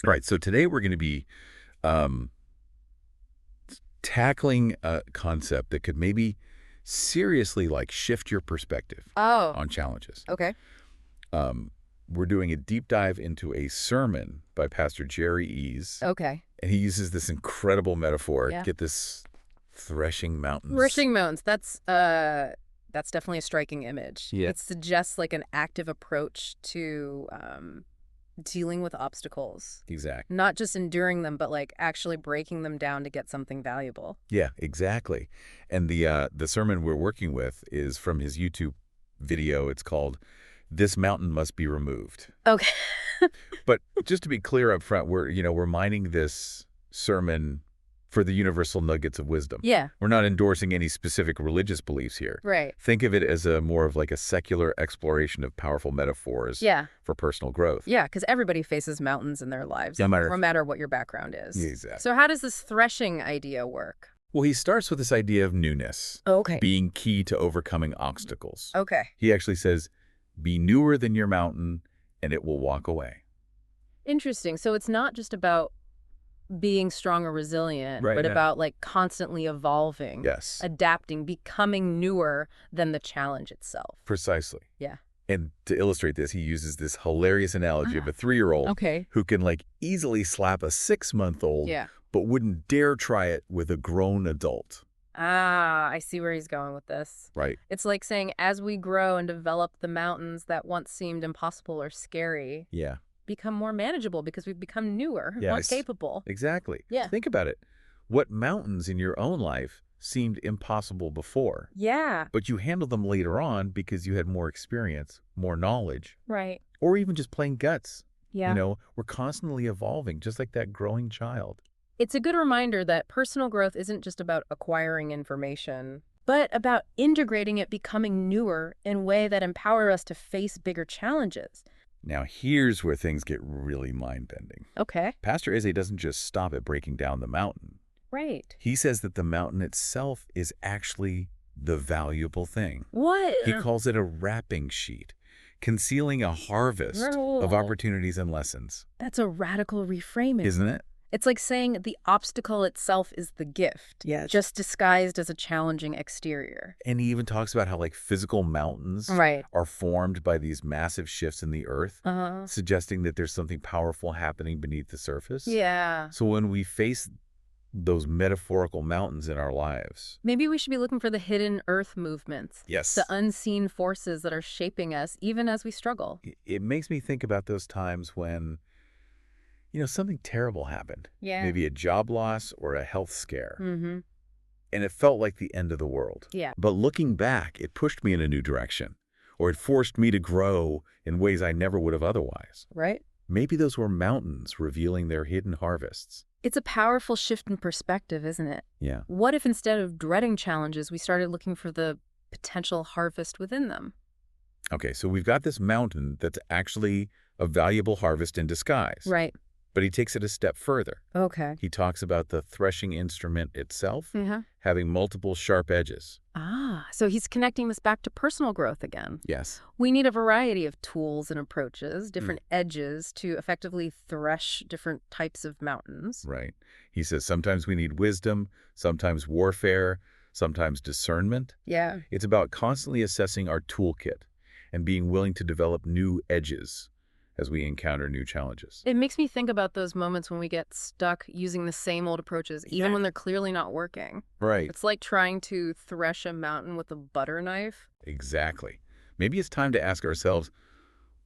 All right, so today we're going to be um, tackling a concept that could maybe seriously shift your perspective Oh, on challenges. okay. Um, we're doing a deep dive into a sermon by Pastor Jerry Eze, Okay. and he uses this incredible metaphor. Yeah. Get this, threshing mountains. Threshing mountains. That's definitely a striking image. Yeah. It suggests like an active approach to dealing with obstacles. Exactly. Not just enduring them, but like actually breaking them down to get something valuable. Yeah, exactly. And the sermon we're working with is from his YouTube video. It's called "This Mountain Must Be Removed." Okay. But just to be clear up front, we're mining this sermon for the universal nuggets of wisdom. Yeah. We're not endorsing any specific religious beliefs here. Right. Think of it as more of a secular exploration of powerful metaphors Yeah. for personal growth. Yeah, because everybody faces mountains in their lives, No matter- no matter what your background is. Yeah, exactly. So how does this threshing idea work? Well, he starts with this idea of newness Okay. being key to overcoming obstacles. Okay. He actually says, be newer than your mountain and it will walk away. Interesting. So it's not just about being strong or resilient, Right, but yeah. about like constantly evolving, Yes, adapting, becoming newer than the challenge itself. precisely. Yeah. And to illustrate this, he uses this hilarious analogy of a 3-year-old Okay. who can easily slap a 6-month-old, Yeah. but wouldn't dare try it with a grown adult. Ah, I see where he's going with this. Right. It's like saying as we grow and develop, the mountains that once seemed impossible or scary Yeah, become more manageable because we've become newer, more Yes. capable. exactly. Yeah. Think about it. What mountains in your own life seemed impossible before, Yeah. but you handled them later on because you had more experience, more knowledge, Right. or even just plain guts. Yeah. We're constantly evolving, just like that growing child. It's a good reminder that personal growth isn't just about acquiring information, but about integrating it, becoming newer in a way that empower us to face bigger challenges. Now, here's where things get really mind-bending. Okay. Pastor Eze doesn't just stop at breaking down the mountain. Right. He says that the mountain itself is actually the valuable thing. What? He calls it a wrapping sheet, concealing a harvest of Whoa. opportunities and lessons. That's a radical reframing. Isn't it? It's like saying the obstacle itself is the gift, Yes. just disguised as a challenging exterior. And he even talks about how physical mountains Right. are formed by these massive shifts in the earth, Uh-huh. suggesting that there's something powerful happening beneath the surface. Yeah. So when we face those metaphorical mountains in our lives. Maybe we should be looking for the hidden earth movements. Yes. The unseen forces that are shaping us even as we struggle. It makes me think about those times when, something terrible happened. Yeah. Maybe a job loss or a health scare. Mm-hmm. And it felt like the end of the world. Yeah. But looking back, it pushed me in a new direction, or it forced me to grow in ways I never would have otherwise. Right? Maybe those were mountains revealing their hidden harvests. It's a powerful shift in perspective, isn't it? Yeah. What if instead of dreading challenges, we started looking for the potential harvest within them? Okay, so we've got this mountain that's actually a valuable harvest in disguise. Right. But he takes it a step further. Okay. He talks about the threshing instrument itself Uh-huh. having multiple sharp edges. Ah, so he's connecting this back to personal growth again. Yes. We need a variety of tools and approaches, different edges to effectively thresh different types of mountains. Right. He says sometimes we need wisdom, sometimes warfare, sometimes discernment. Yeah. It's about constantly assessing our toolkit and being willing to develop new edges as we encounter new challenges. It makes me think about those moments when we get stuck using the same old approaches, even when they're clearly not working. Right. It's like trying to thresh a mountain with a butter knife. Exactly. Maybe it's time to ask ourselves,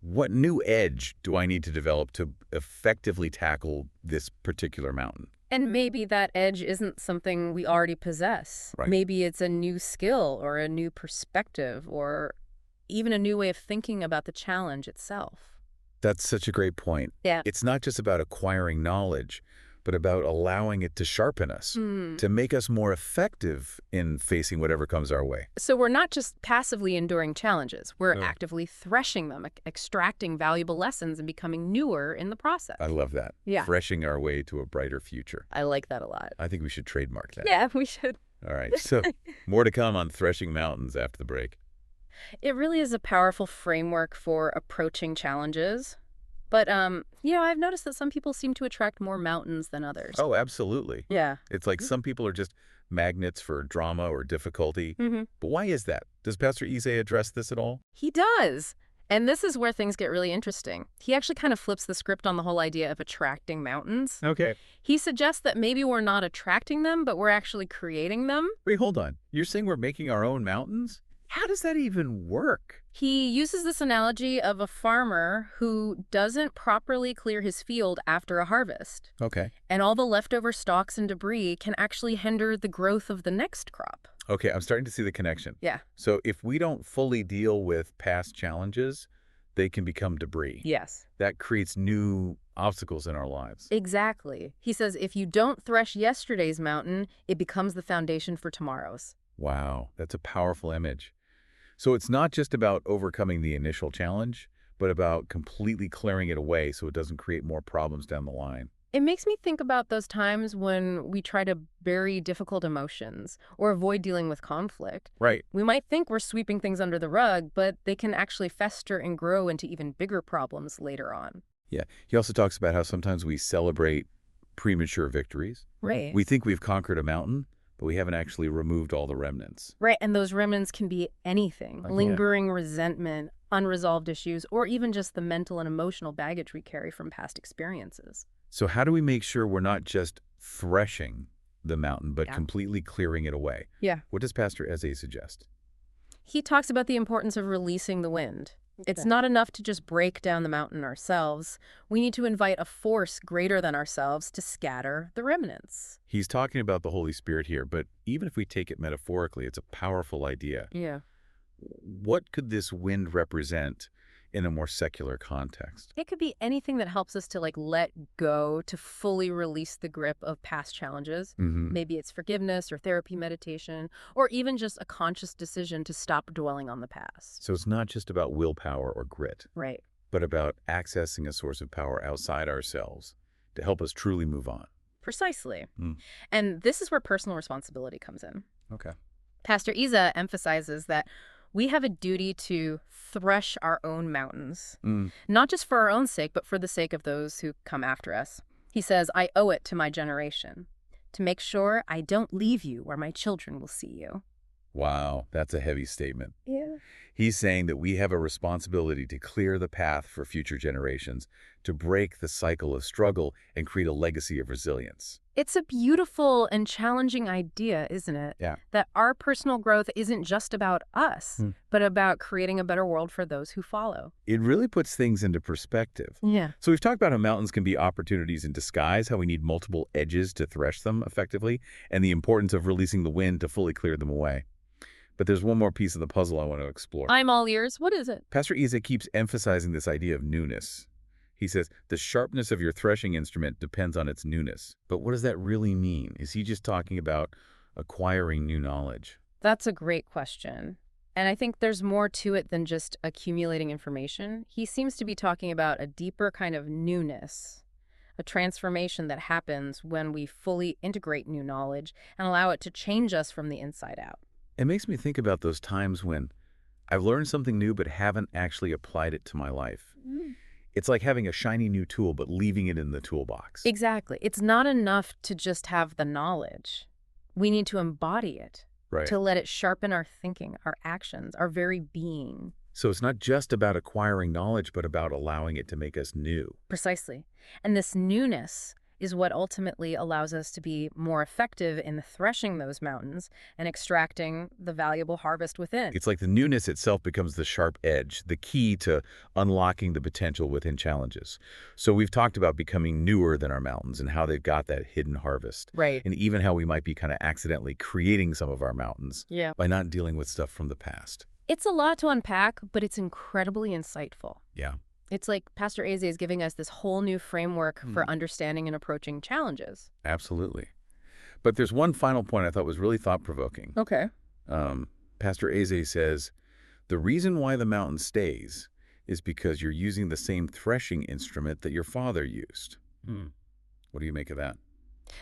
what new edge do I need to develop to effectively tackle this particular mountain? And maybe that edge isn't something we already possess. Right. Maybe it's a new skill or a new perspective or even a new way of thinking about the challenge itself. That's such a great point. Yeah. It's not just about acquiring knowledge, but about allowing it to sharpen us, to make us more effective in facing whatever comes our way. So we're not just passively enduring challenges. We're No. actively threshing them, extracting valuable lessons and becoming newer in the process. I love that. Yeah. Threshing our way to a brighter future. I like that a lot. I think we should trademark that. Yeah, we should. All right. So more to come on threshing mountains after the break. It really is a powerful framework for approaching challenges. But, I've noticed that some people seem to attract more mountains than others. Oh, absolutely. Yeah. It's like some people are just magnets for drama or difficulty. Mm-hmm. But why is that? Does Pastor Eze address this at all? He does. And this is where things get really interesting. He actually kind of flips the script on the whole idea of attracting mountains. Okay. He suggests that maybe we're not attracting them, but we're actually creating them. Wait, hold on. You're saying we're making our own mountains? How does that even work? He uses this analogy of a farmer who doesn't properly clear his field after a harvest. Okay. And all the leftover stalks and debris can actually hinder the growth of the next crop. Okay, I'm starting to see the connection. Yeah. So if we don't fully deal with past challenges, they can become debris. Yes. That creates new obstacles in our lives. Exactly. He says if you don't thresh yesterday's mountain, it becomes the foundation for tomorrow's. Wow, that's a powerful image. So it's not just about overcoming the initial challenge, but about completely clearing it away so it doesn't create more problems down the line. It makes me think about those times when we try to bury difficult emotions or avoid dealing with conflict. Right. We might think we're sweeping things under the rug, but they can actually fester and grow into even bigger problems later on. Yeah. He also talks about how sometimes we celebrate premature victories. Right. We think we've conquered a mountain, but we haven't actually removed all the remnants. Right, and those remnants can be anything. Yeah. Lingering resentment, unresolved issues, or even just the mental and emotional baggage we carry from past experiences. So how do we make sure we're not just threshing the mountain, but Yeah. completely clearing it away? Yeah. What does Pastor Eze suggest? He talks about the importance of releasing the wind. It's not enough to just break down the mountain ourselves. We need to invite a force greater than ourselves to scatter the remnants. He's talking about the Holy Spirit here, but even if we take it metaphorically, it's a powerful idea. Yeah. What could this wind represent in a more secular context? It could be anything that helps us to let go, to fully release the grip of past challenges. Mm-hmm. Maybe it's forgiveness or therapy meditation, or even just a conscious decision to stop dwelling on the past. So it's not just about willpower or grit, Right. but about accessing a source of power outside ourselves to help us truly move on. Precisely. Mm. And this is where personal responsibility comes in. Okay. Pastor Eze emphasizes that we have a duty to thresh our own mountains, not just for our own sake, but for the sake of those who come after us. He says, I owe it to my generation to make sure I don't leave you where my children will see you. Wow, that's a heavy statement. Yeah. He's saying that we have a responsibility to clear the path for future generations, to break the cycle of struggle and create a legacy of resilience. It's a beautiful and challenging idea, isn't it? Yeah. That our personal growth isn't just about us, but about creating a better world for those who follow. It really puts things into perspective. Yeah. So we've talked about how mountains can be opportunities in disguise, how we need multiple edges to thresh them effectively, and the importance of releasing the wind to fully clear them away. But there's one more piece of the puzzle I want to explore. I'm all ears. What is it? Pastor Eze keeps emphasizing this idea of newness. He says, the sharpness of your threshing instrument depends on its newness. But what does that really mean? Is he just talking about acquiring new knowledge? That's a great question. And I think there's more to it than just accumulating information. He seems to be talking about a deeper kind of newness, a transformation that happens when we fully integrate new knowledge and allow it to change us from the inside out. It makes me think about those times when I've learned something new but haven't actually applied it to my life. It's like having a shiny new tool but leaving it in the toolbox. Exactly. It's not enough to just have the knowledge. We need to embody it, Right. to let it sharpen our thinking, our actions, our very being. So it's not just about acquiring knowledge, but about allowing it to make us new. Precisely. And this newness is what ultimately allows us to be more effective in threshing those mountains and extracting the valuable harvest within. It's like the newness itself becomes the sharp edge, the key to unlocking the potential within challenges. So we've talked about becoming newer than our mountains and how they've got that hidden harvest. Right. And even how we might be kind of accidentally creating some of our mountains Yeah. by not dealing with stuff from the past. It's a lot to unpack, but it's incredibly insightful. Yeah. It's like Pastor Eze is giving us this whole new framework for understanding and approaching challenges. Absolutely. But there's one final point I thought was really thought-provoking. Okay. Pastor Eze says, the reason why the mountain stays is because you're using the same threshing instrument that your father used. What do you make of that?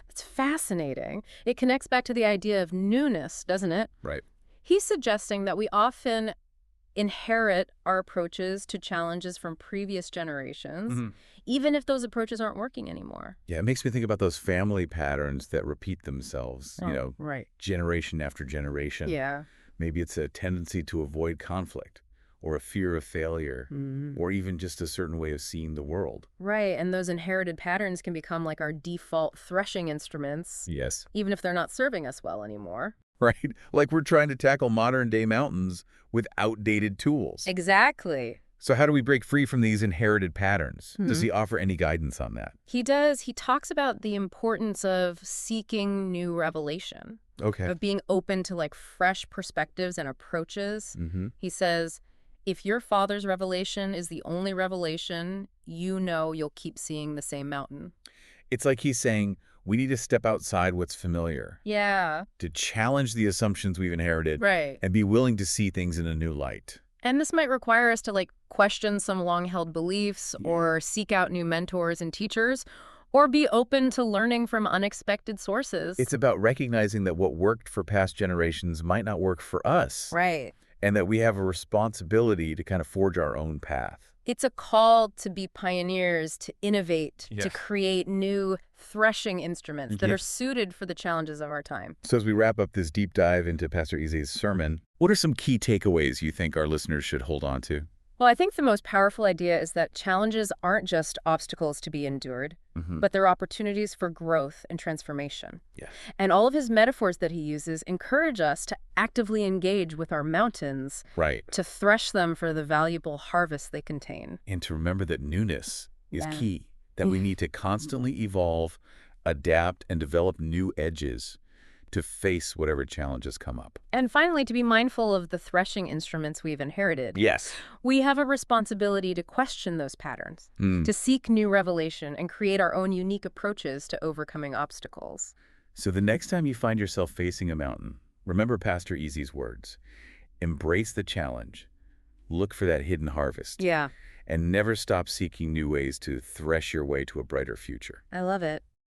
That's fascinating. It connects back to the idea of newness, doesn't it? Right. He's suggesting that we often inherit our approaches to challenges from previous generations, even if those approaches aren't working anymore. Yeah, it makes me think about those family patterns that repeat themselves, Right. generation after generation. Yeah. Maybe it's a tendency to avoid conflict, or a fear of failure, or even just a certain way of seeing the world. Right, and those inherited patterns can become like our default threshing instruments, Yes. even if they're not serving us well anymore. Right? Like we're trying to tackle modern-day mountains with outdated tools. Exactly. So how do we break free from these inherited patterns? Does he offer any guidance on that? He does. He talks about the importance of seeking new revelation, Okay. of being open to like fresh perspectives and approaches. He says, if your father's revelation is the only revelation, you know you'll keep seeing the same mountain. It's like he's saying, we need to step outside what's familiar, Yeah. to challenge the assumptions we've inherited, Right. and be willing to see things in a new light. And this might require us to like question some long-held beliefs or seek out new mentors and teachers or be open to learning from unexpected sources. It's about recognizing that what worked for past generations might not work for us. Right. And that we have a responsibility to kind of forge our own path. It's a call to be pioneers, to innovate, to create new threshing instruments that are suited for the challenges of our time. So as we wrap up this deep dive into Pastor Eze's sermon, what are some key takeaways you think our listeners should hold on to? Well, I think the most powerful idea is that challenges aren't just obstacles to be endured, but they're opportunities for growth and transformation. Yeah. And all of his metaphors that he uses encourage us to actively engage with our mountains, Right. to thresh them for the valuable harvest they contain. And to remember that newness is Yeah. key, that we need to constantly evolve, adapt, and develop new edges to face whatever challenges come up. And finally, to be mindful of the threshing instruments we've inherited. Yes. We have a responsibility to question those patterns, to seek new revelation, and create our own unique approaches to overcoming obstacles. So the next time you find yourself facing a mountain, remember Pastor Eze's words. Embrace the challenge. Look for that hidden harvest. Yeah, And never stop seeking new ways to thresh your way to a brighter future. I love it.